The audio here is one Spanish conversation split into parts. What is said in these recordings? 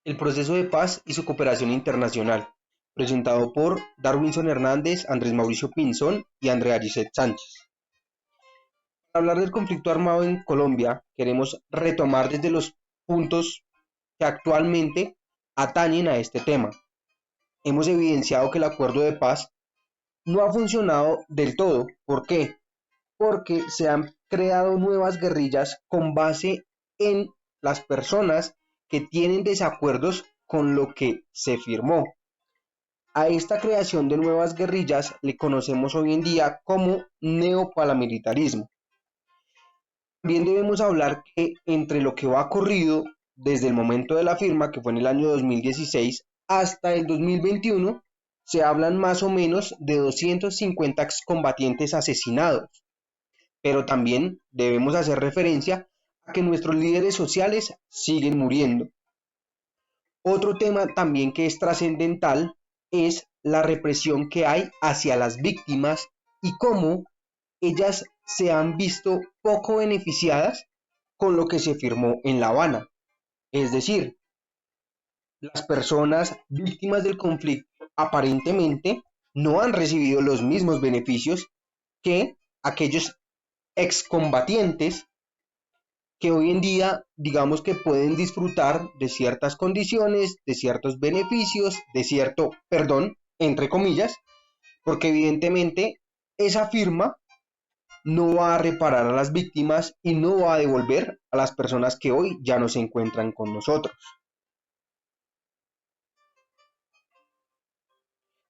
El proceso de paz y su cooperación internacional, presentado por Darwinson Hernández, Andrés Mauricio Pinzón y Andrea Gisette Sánchez. Para hablar del conflicto armado en Colombia, queremos retomar desde los puntos que actualmente atañen a este tema. Hemos evidenciado que el acuerdo de paz no ha funcionado del todo. ¿Por qué? Porque se han creado nuevas guerrillas con base en las personas que tienen desacuerdos con lo que se firmó. A esta creación de nuevas guerrillas le conocemos hoy en día como neoparamilitarismo. También debemos hablar que entre lo que va corrido desde el momento de la firma, que fue en el año 2016, hasta el 2021, se hablan más o menos de 250 excombatientes asesinados. Pero también debemos hacer referencia a que nuestros líderes sociales siguen muriendo. Otro tema también que es trascendental es la represión que hay hacia las víctimas y cómo ellas se han visto poco beneficiadas con lo que se firmó en La Habana. Es decir, las personas víctimas del conflicto aparentemente no han recibido los mismos beneficios que aquellos excombatientes que hoy en día digamos que pueden disfrutar de ciertas condiciones, de ciertos beneficios, de cierto perdón, entre comillas, porque evidentemente esa firma no va a reparar a las víctimas y no va a devolver a las personas que hoy ya no se encuentran con nosotros.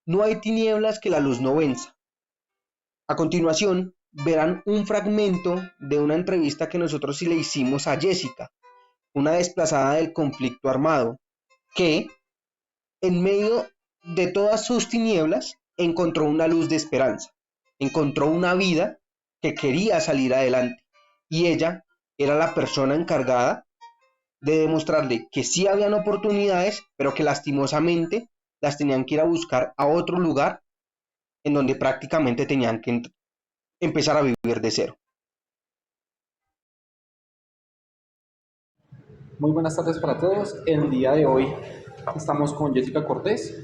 No hay tinieblas que la luz no venza. A continuación, verán un fragmento de una entrevista que nosotros sí le hicimos a Jessica, una desplazada del conflicto armado, que en medio de todas sus tinieblas encontró una luz de esperanza, encontró una vida que quería salir adelante y ella era la persona encargada de demostrarle que sí habían oportunidades, pero que lastimosamente las tenían que ir a buscar a otro lugar en donde prácticamente tenían que empezar a vivir de cero. Muy buenas tardes para todos. El día de hoy estamos con Jessica Cortés,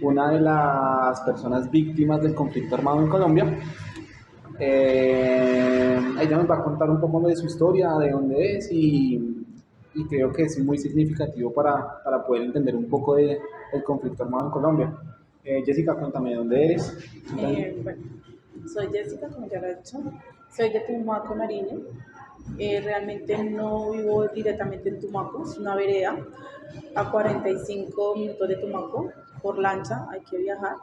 una de las personas víctimas del conflicto armado en Colombia. Ella nos va a contar un poco de su historia, de dónde es y creo que es muy significativo para poder entender un poco del conflicto armado en Colombia. Jessica, cuéntame de dónde eres. Bueno, soy Jessica, como ya lo he dicho, soy de Tumaco, Nariño. Realmente no vivo directamente en Tumaco, es una vereda a 45 minutos de Tumaco, por lancha hay que viajar.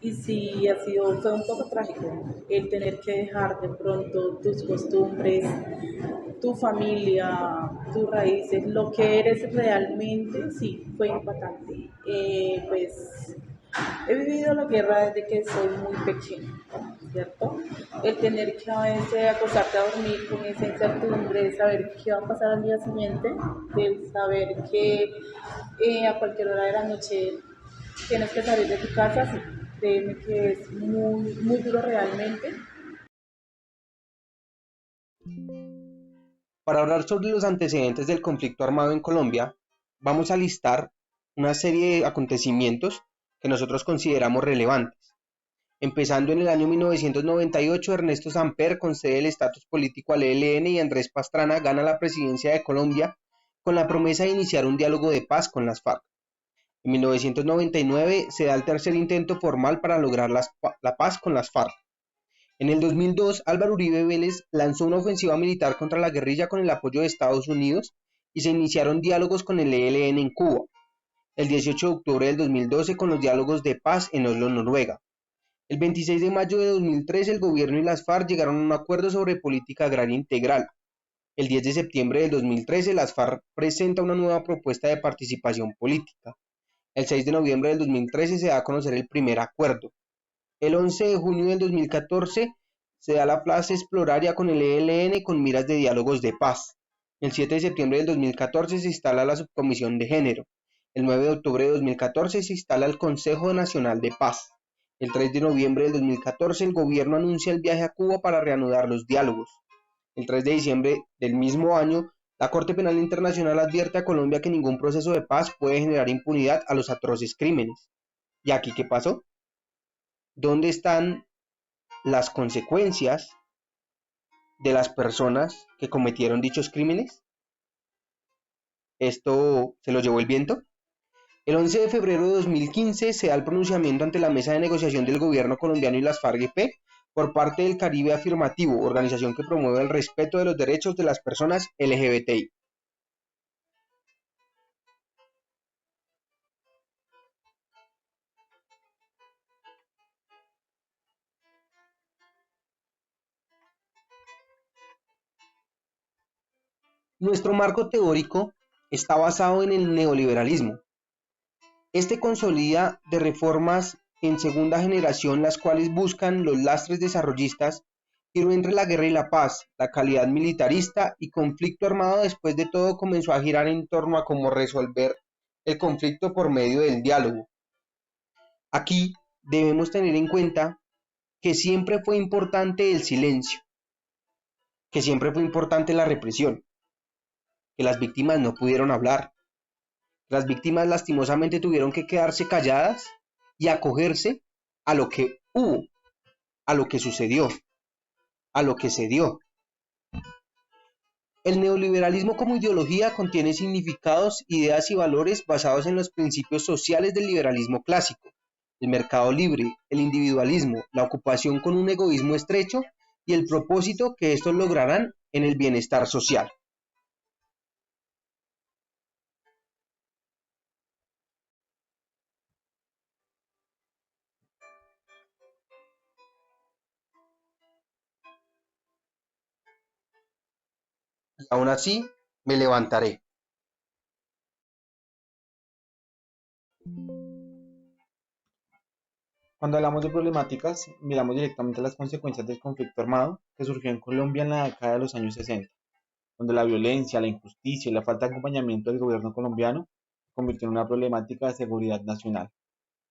Y sí, fue un poco trágico el tener que dejar de pronto tus costumbres, tu familia, tus raíces, lo que eres realmente, sí, fue impactante. Pues he vivido la guerra desde que soy muy pequeña, ¿cierto? El tener que a veces acostarte a dormir con esa incertidumbre de saber qué va a pasar al día siguiente, de saber que a cualquier hora de la noche tienes que salir de tu casa, sí, créeme que es muy, muy duro realmente. Para hablar sobre los antecedentes del conflicto armado en Colombia, vamos a listar una serie de acontecimientos que nosotros consideramos relevantes. Empezando en el año 1998, Ernesto Samper concede el estatus político al ELN y Andrés Pastrana gana la presidencia de Colombia con la promesa de iniciar un diálogo de paz con las FARC. En 1999 se da el tercer intento formal para lograr la paz con las FARC. En el 2002, Álvaro Uribe Vélez lanzó una ofensiva militar contra la guerrilla con el apoyo de Estados Unidos y se iniciaron diálogos con el ELN en Cuba. El 18 de octubre del 2012 con los diálogos de paz en Oslo, Noruega. El 26 de mayo de 2013 el gobierno y las FARC llegaron a un acuerdo sobre política agraria integral. El 10 de septiembre del 2013 las FARC presenta una nueva propuesta de participación política. El 6 de noviembre del 2013 se da a conocer el primer acuerdo. El 11 de junio del 2014 se da la plaza exploraria con el ELN con miras de diálogos de paz. El 7 de septiembre del 2014 se instala la subcomisión de género. El 9 de octubre de 2014 se instala el Consejo Nacional de Paz. El 3 de noviembre del 2014 el gobierno anuncia el viaje a Cuba para reanudar los diálogos. El 3 de diciembre del mismo año La Corte Penal Internacional advierte a Colombia que ningún proceso de paz puede generar impunidad a los atroces crímenes. ¿Y aquí qué pasó? ¿Dónde están las consecuencias de las personas que cometieron dichos crímenes? ¿Esto se lo llevó el viento? El 11 de febrero de 2015 se da el pronunciamiento ante la mesa de negociación del gobierno colombiano y las FARC-EP por parte del Caribe Afirmativo, organización que promueve el respeto de los derechos de las personas LGBTI. Nuestro marco teórico está basado en el neoliberalismo. Este consolida de reformas en segunda generación las cuales buscan los lastres desarrollistas, giró entre la guerra y la paz, la calidad militarista y conflicto armado después de todo comenzó a girar en torno a cómo resolver el conflicto por medio del diálogo. Aquí debemos tener en cuenta que siempre fue importante el silencio, que siempre fue importante la represión, que las víctimas no pudieron hablar, las víctimas lastimosamente tuvieron que quedarse calladas y acogerse a lo que hubo, a lo que sucedió, a lo que se dio. El neoliberalismo como ideología contiene significados, ideas y valores basados en los principios sociales del liberalismo clásico, el mercado libre, el individualismo, la ocupación con un egoísmo estrecho y el propósito que estos lograrán en el bienestar social. Y aún así, me levantaré. Cuando hablamos de problemáticas, miramos directamente las consecuencias del conflicto armado que surgió en Colombia en la década de los años 60, donde la violencia, la injusticia y la falta de acompañamiento del gobierno colombiano se convirtió en una problemática de seguridad nacional.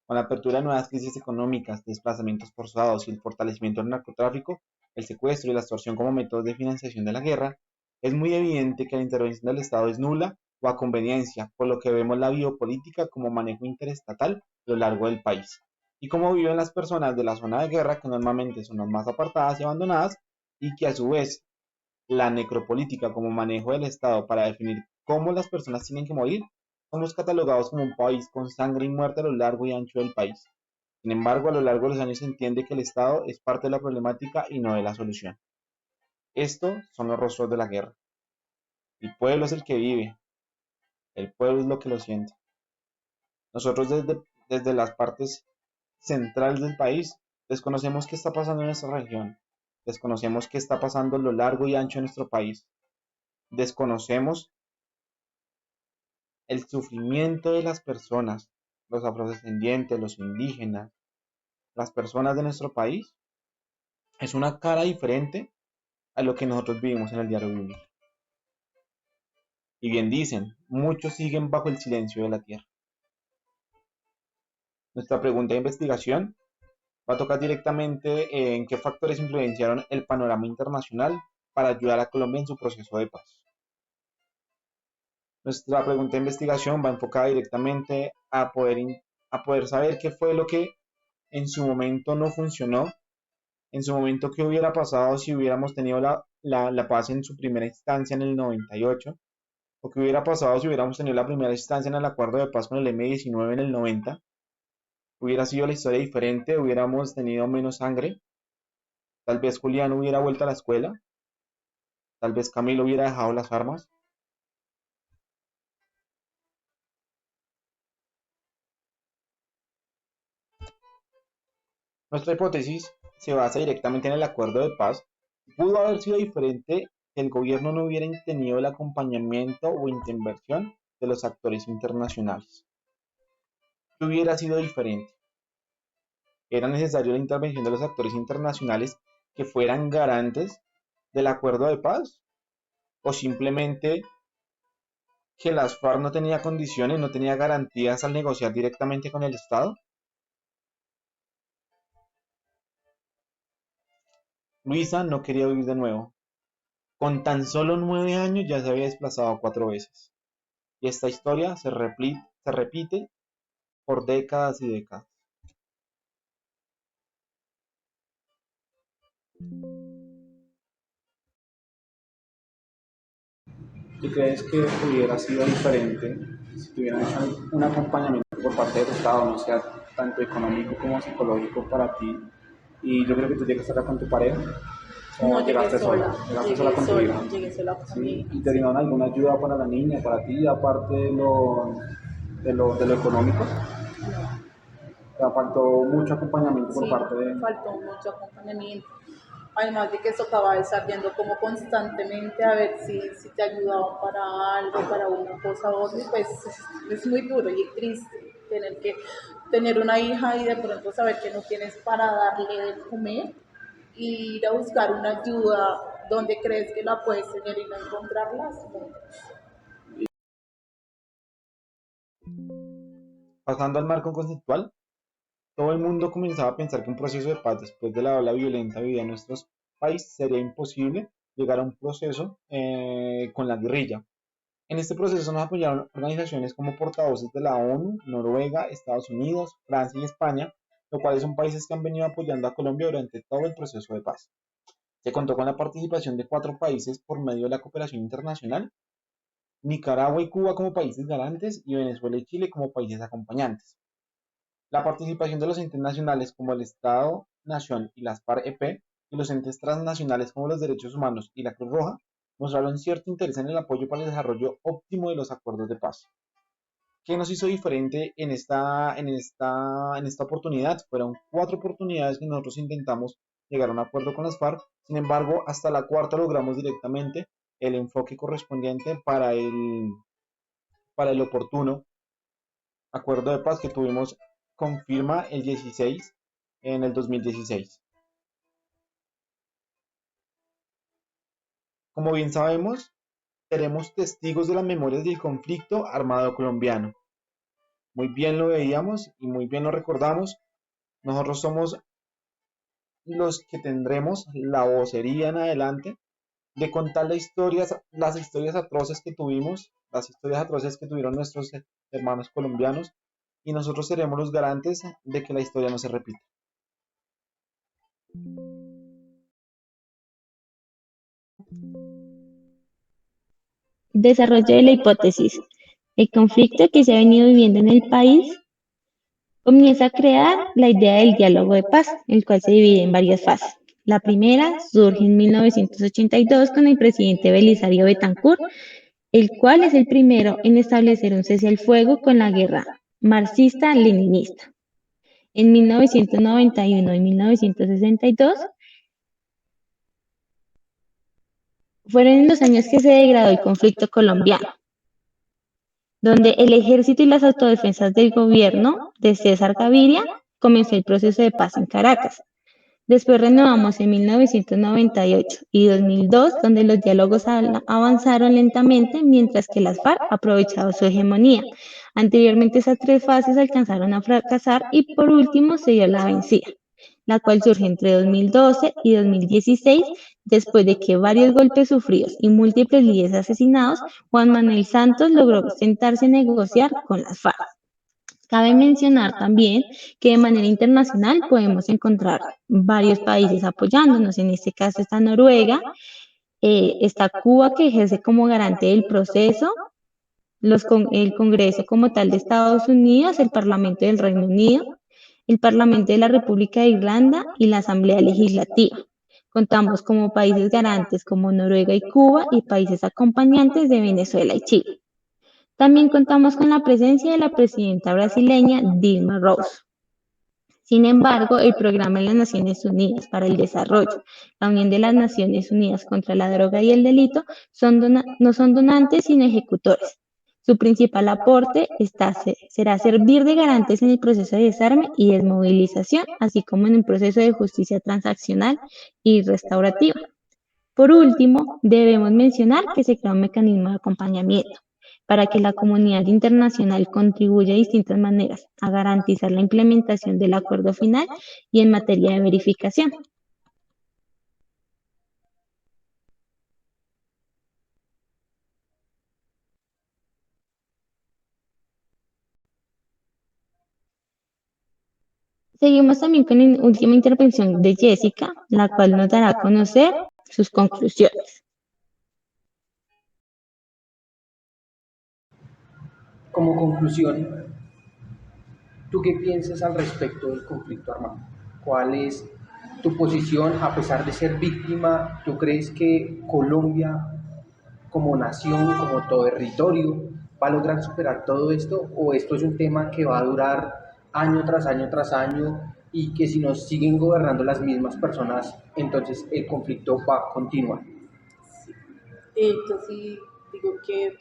Con la apertura de nuevas crisis económicas, desplazamientos forzados y el fortalecimiento del narcotráfico, el secuestro y la extorsión como métodos de financiación de la guerra, es muy evidente que la intervención del Estado es nula o a conveniencia, por lo que vemos la biopolítica como manejo interestatal a lo largo del país. Y cómo viven las personas de la zona de guerra, que normalmente son las más apartadas y abandonadas, y que a su vez la necropolítica como manejo del Estado para definir cómo las personas tienen que morir, somos catalogados como un país con sangre y muerte a lo largo y ancho del país. Sin embargo, a lo largo de los años se entiende que el Estado es parte de la problemática y no de la solución. Estos son los rostros de la guerra. El pueblo es el que vive, el pueblo es lo que lo siente. Nosotros desde las partes centrales del país desconocemos qué está pasando en nuestra región, desconocemos qué está pasando a lo largo y ancho de nuestro país, desconocemos el sufrimiento de las personas, los afrodescendientes, los indígenas, las personas de nuestro país, es una cara diferente a lo que nosotros vivimos en el diario vivir. Y bien dicen, muchos siguen bajo el silencio de la tierra. Nuestra pregunta de investigación va a tocar directamente en qué factores influenciaron el panorama internacional para ayudar a Colombia en su proceso de paz. Nuestra pregunta de investigación va enfocada directamente a poder saber qué fue lo que en su momento no funcionó, en su momento qué hubiera pasado si hubiéramos tenido la paz en su primera instancia en el 98, o qué hubiera pasado si hubiéramos tenido la primera instancia en el acuerdo de paz con el M-19 en el 90, hubiera sido la historia diferente, hubiéramos tenido menos sangre, tal vez Julián hubiera vuelto a la escuela, tal vez Camilo hubiera dejado las armas. Nuestra hipótesis se basa directamente en el acuerdo de paz. Pudo haber sido diferente si el gobierno no hubiera tenido el acompañamiento o intervención de los actores internacionales. ¿Qué hubiera sido diferente? ¿Era necesario la intervención de los actores internacionales que fueran garantes del acuerdo de paz? ¿O simplemente que las FARC no tenía condiciones, no tenía garantías al negociar directamente con el Estado? Luisa no quería vivir de nuevo. Con tan solo 9 años ya se había desplazado 4 veces. Y esta historia se repite por décadas y décadas. ¿Tú crees que hubiera sido diferente si tuvieran hecho un acompañamiento por parte del Estado, no sea tanto económico como psicológico para ti? Y yo creo que tú llegaste acá con tu pareja o No llegaste sola, llegaste sola con tu hija. llegué sola con mi ¿Sí? hija. ¿Y te Sí. dieron alguna ayuda para la niña, para ti, aparte de lo económico? No. O sea, faltó mucho acompañamiento por Sí, parte de... faltó mucho acompañamiento. Además de que tocaba estar viendo como constantemente a ver si te ayudaban para algo, para una cosa u otra, y pues es muy duro y triste tener que tener una hija y de pronto saber que no tienes para darle de comer y ir a buscar una ayuda donde crees que la puedes tener y no encontrarlas. Pasando al marco conceptual, todo el mundo comenzaba a pensar que un proceso de paz después de la ola violenta vivida en nuestros países sería imposible llegar a un proceso con la guerrilla. En este proceso nos apoyaron organizaciones como portavoces de la ONU, Noruega, Estados Unidos, Francia y España, los cuales son países que han venido apoyando a Colombia durante todo el proceso de paz. Se contó con la participación de 4 países por medio de la cooperación internacional: Nicaragua y Cuba como países garantes y Venezuela y Chile como países acompañantes. La participación de los entes nacionales como el Estado-Nación y las FARC-EP y los entes transnacionales como los derechos humanos y la Cruz Roja mostraron cierto interés en el apoyo para el desarrollo óptimo de los acuerdos de paz. ¿Qué nos hizo diferente en esta oportunidad? Fueron 4 oportunidades que nosotros intentamos llegar a un acuerdo con las FARC. Sin embargo, hasta la cuarta logramos directamente el enfoque correspondiente para el oportuno acuerdo de paz que tuvimos con firma el 16 en el 2016. Como bien sabemos, seremos testigos de las memorias del conflicto armado colombiano. Muy bien lo veíamos y muy bien lo recordamos. Nosotros somos los que tendremos la vocería en adelante de contar las historias atroces que tuvimos, las historias atroces que tuvieron nuestros hermanos colombianos, y nosotros seremos los garantes de que la historia no se repita. Desarrollo de la hipótesis. El conflicto que se ha venido viviendo en el país comienza a crear la idea del diálogo de paz, el cual se divide en varias fases. La primera surge en 1982 con el presidente Belisario Betancur, el cual es el primero en establecer un cese al fuego con la guerra marxista-leninista. En 1991 y 1962 fueron los años que se degradó el conflicto colombiano, donde el ejército y las autodefensas del gobierno de César Gaviria comenzó el proceso de paz en Caracas. Después renovamos en 1998 y 2002, donde los diálogos avanzaron lentamente, mientras que las FARC aprovecharon su hegemonía. Anteriormente, esas 3 fases alcanzaron a fracasar y por último se dio la vencida, la cual surge entre 2012 y 2016, después de que varios golpes sufridos y múltiples líderes asesinados, Juan Manuel Santos logró sentarse a negociar con las FARC. Cabe mencionar también que de manera internacional podemos encontrar varios países apoyándonos. En este caso está Noruega, está Cuba, que ejerce como garante del proceso, el Congreso como tal de Estados Unidos, el Parlamento del Reino Unido, el Parlamento de la República de Irlanda y la Asamblea Legislativa. Contamos como países garantes como Noruega y Cuba y países acompañantes de Venezuela y Chile. También contamos con la presencia de la presidenta brasileña Dilma Rousseff. Sin embargo, el Programa de las Naciones Unidas para el Desarrollo, la Unión de las Naciones Unidas contra la Droga y el Delito, no son donantes sino ejecutores. Su principal aporte será servir de garantes en el proceso de desarme y desmovilización, así como en un proceso de justicia transaccional y restaurativa. Por último, debemos mencionar que se crea un mecanismo de acompañamiento para que la comunidad internacional contribuya de distintas maneras a garantizar la implementación del acuerdo final y en materia de verificación. Seguimos también con la última intervención de Jessica, la cual nos dará a conocer sus conclusiones. Como conclusión, ¿tú qué piensas al respecto del conflicto armado? ¿Cuál es tu posición a pesar de ser víctima? ¿Tú crees que Colombia como nación, como todo territorio, va a lograr superar todo esto? ¿O esto es un tema que va a durar año tras año tras año y que si nos siguen gobernando las mismas personas, entonces el conflicto va a continuar? Yo sí digo que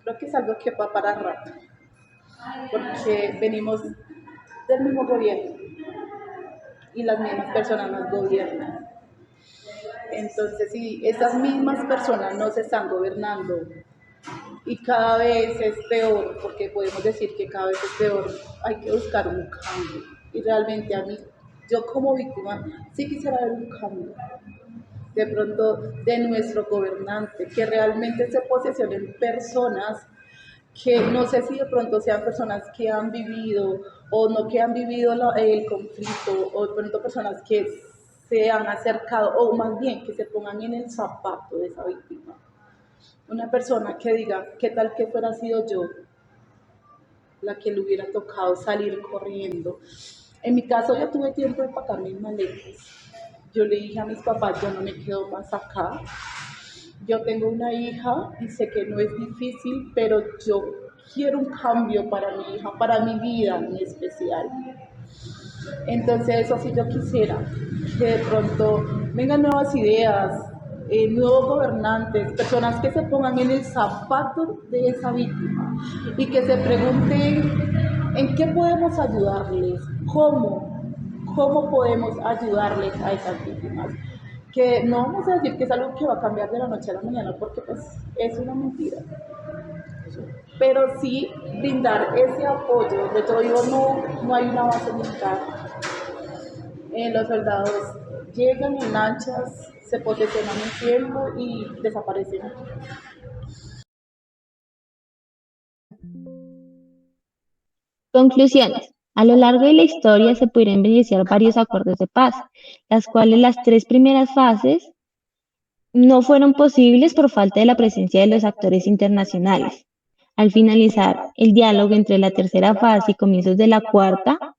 creo que es algo que va para rato, porque venimos del mismo gobierno y las mismas personas nos gobiernan. Entonces, si esas mismas personas nos están gobernando y cada vez es peor, porque podemos decir que cada vez es peor, hay que buscar un cambio. Y realmente a mí, yo como víctima, sí quisiera ver un cambio. De pronto de nuestro gobernante, que realmente se posesionen personas que no sé si de pronto sean personas que han vivido o no que han vivido el conflicto, o de pronto personas que se han acercado, o más bien que se pongan en el zapato de esa víctima. Una persona que diga, ¿qué tal que fuera sido yo la que le hubiera tocado salir corriendo? En mi caso yo tuve tiempo de pagar mis maletas. Yo le dije a mis papás, yo no me quedo más acá. Yo tengo una hija y sé que no es difícil, pero yo quiero un cambio para mi hija, para mi vida en especial. Entonces, eso sí yo quisiera, que de pronto vengan nuevas ideas, nuevos gobernantes, personas que se pongan en el zapato de esa víctima y que se pregunten en qué podemos ayudarles, cómo podemos ayudarles a esas víctimas. Que no vamos a decir que es algo que va a cambiar de la noche a la mañana, porque pues es una mentira, pero sí brindar ese apoyo. De todo digo, no hay una base militar. Los soldados llegan en lanchas, se posesionan un tiempo y desaparecen. Conclusiones. A lo largo de la historia se pudieron beneficiar varios acuerdos de paz, las cuales las tres primeras fases no fueron posibles por falta de la presencia de los actores internacionales. Al finalizar el diálogo entre la tercera fase y comienzos de la cuarta,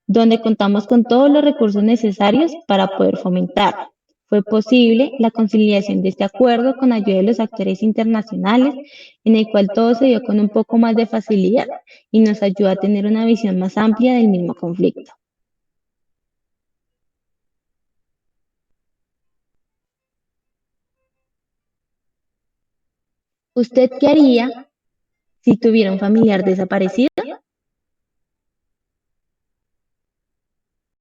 donde contamos con todos los recursos necesarios para poder fomentar. Fue posible la conciliación de este acuerdo con ayuda de los actores internacionales, en el cual todo se dio con un poco más de facilidad y nos ayuda a tener una visión más amplia del mismo conflicto. ¿Usted qué haría si tuviera un familiar desaparecido?